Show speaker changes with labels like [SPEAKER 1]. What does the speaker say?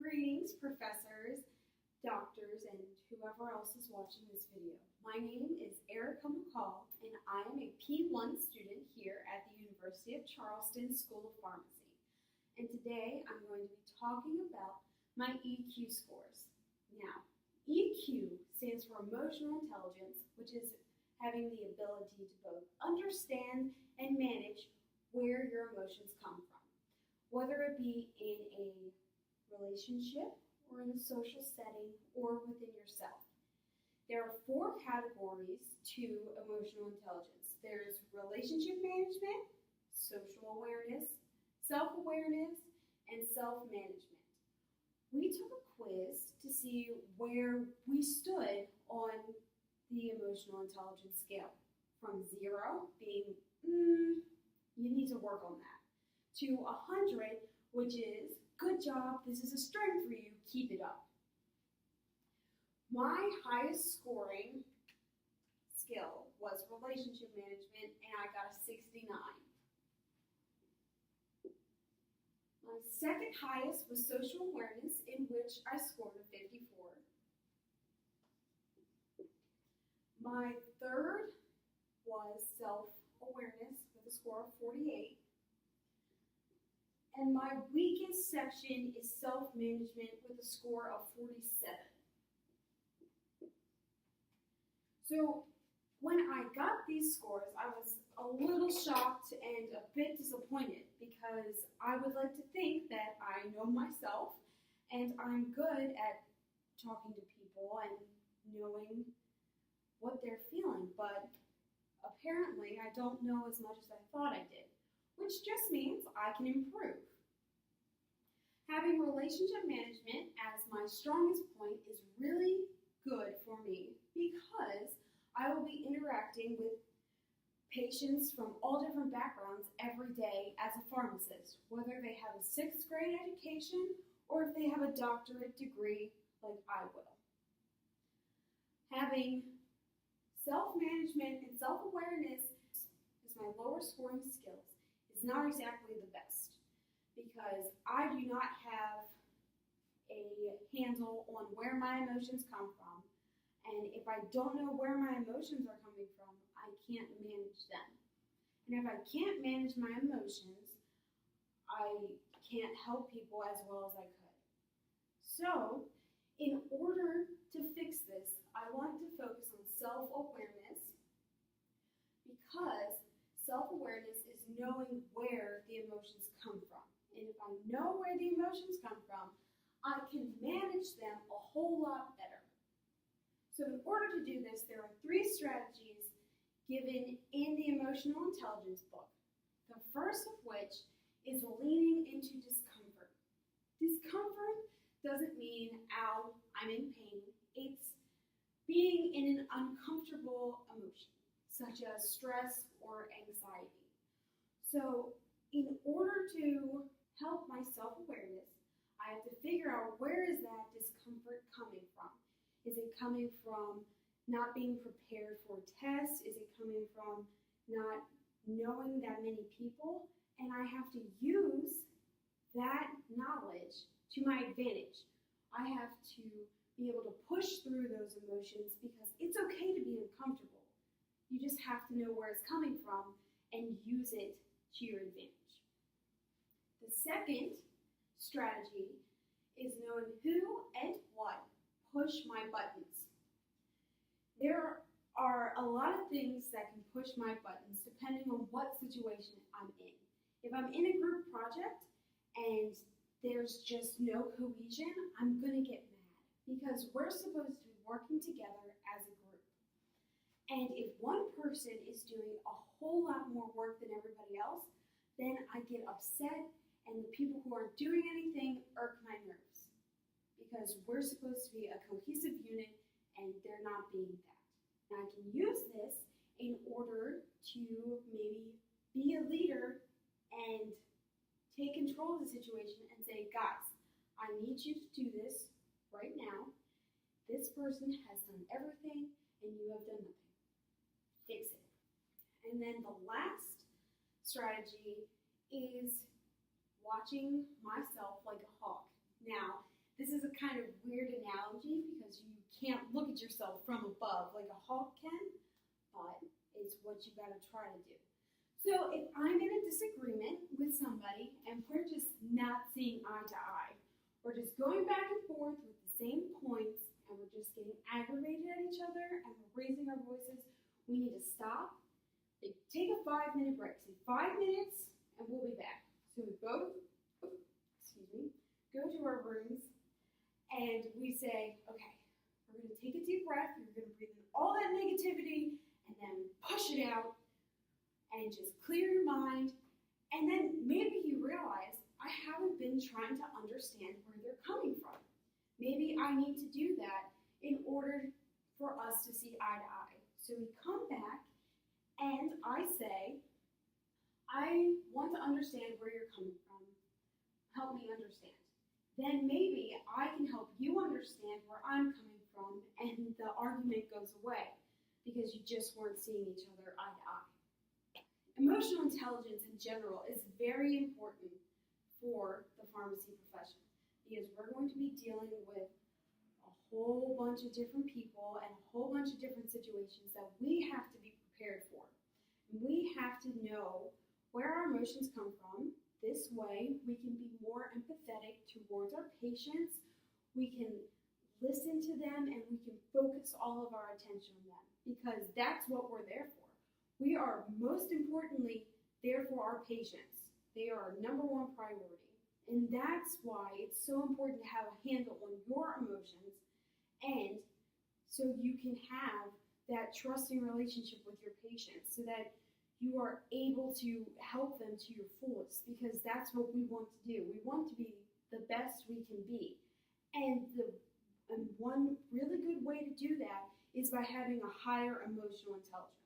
[SPEAKER 1] Greetings, professors, doctors, and whoever else is watching this video. My name is Erica McCall, and I am a P1 student here at the University of Charleston School of Pharmacy. And today I'm going to be talking about my EQ scores. Now, EQ stands for Emotional Intelligence, which is having the ability to both understand and manage where your emotions come from, whether it be in a relationship or in a social setting or within yourself. There are 4 categories to emotional intelligence. There's relationship management, social awareness, self-awareness, and self-management. We took a quiz to see where we stood on the emotional intelligence scale, from 0 being, you need to work on that, to 100, which is, good job, this is a strength for you, keep it up. My highest scoring skill was relationship management, and I got a 69. My second highest was social awareness, in which I scored a 54. My third was self-awareness with a score of 48. And my weakest section is self-management with a score of 47. So when I got these scores, I was a little shocked and a bit disappointed because I would like to think that I know myself and I'm good at talking to people and knowing what they're feeling, but apparently I don't know as much as I thought I did, which just means I can improve. Having relationship management as my strongest point is really good for me because I will be interacting with patients from all different backgrounds every day as a pharmacist, whether they have a 6th grade education or if they have a doctorate degree like I will. Having self-management and self-awareness as my lower scoring skills is not exactly the best because I do not have a handle on where my emotions come from. And if I don't know where my emotions are coming from, I can't manage them. And if I can't manage my emotions, I can't help people as well as I could. So, in order to fix this, I want to focus on self-awareness because self-awareness is knowing where the emotions come from. And if I know where the emotions come from, I can manage them a whole lot better. So in order to do this, there are 3 strategies given in the Emotional Intelligence book. The first of which is leaning into discomfort. Discomfort doesn't mean, ow, I'm in pain. It's being in an uncomfortable emotion, such as stress or anxiety. So in order to help my self-awareness, I have to figure out where is that discomfort coming from. Is it coming from not being prepared for a test? Is it coming from not knowing that many people? And I have to use that knowledge to my advantage. I have to be able to push through those emotions because it's okay to be uncomfortable. You just have to know where it's coming from and use it to your advantage. The second strategy is knowing who and what push my buttons. There are a lot of things that can push my buttons depending on what situation I'm in. If I'm in a group project and there's just no cohesion, I'm going to get mad because we're supposed to be working together as a group. And if one person is doing a whole lot more work than everybody else, then I get upset and the people who aren't doing anything irk my nerves. Because we're supposed to be a cohesive unit and they're not being that. And I can use this in order to maybe be a leader and take control of the situation and say, guys, I need you to do this right now. This person has done everything and you have done nothing. Fix it. And then the last strategy is watching myself like a hawk. Now, This is a kind of weird analogy because you can't look at yourself from above like a hawk can, but it's what you got to try to do. So if I'm in a disagreement with somebody and we're just not seeing eye to eye, we're just going back and forth with the same points and we're just getting aggravated at each other and we're raising our voices, we need to stop. Take a 5-minute break. Say 5 minutes and we'll be back. So we both, go to our rooms and we say, okay, we're going to take a deep breath. You're going to breathe in all that negativity and then push it out and just clear your mind. And then maybe you realize, I haven't been trying to understand where they're coming from. Maybe I need to do that in order for us to see eye to eye. So we come back and I say, I want to understand where you're coming from. Help me understand. Then maybe I can help you understand where I'm coming from and the argument goes away because you just weren't seeing each other eye to eye. Emotional intelligence in general is very important for the pharmacy profession because we're going to be dealing with a whole bunch of different people and a whole bunch of different situations that we have to be prepared for. And we have to know where our emotions come from. This way, we can be more empathetic towards our patients. We can listen to them and we can focus all of our attention on them because that's what we're there for. We are most importantly there for our patients. They are our number one priority. And that's why it's so important to have a handle on your emotions and so you can have that trusting relationship with your patients so that you are able to help them to your fullest because that's what we want to do. We want to be the best we can be. And one really good way to do that is by having a higher emotional intelligence.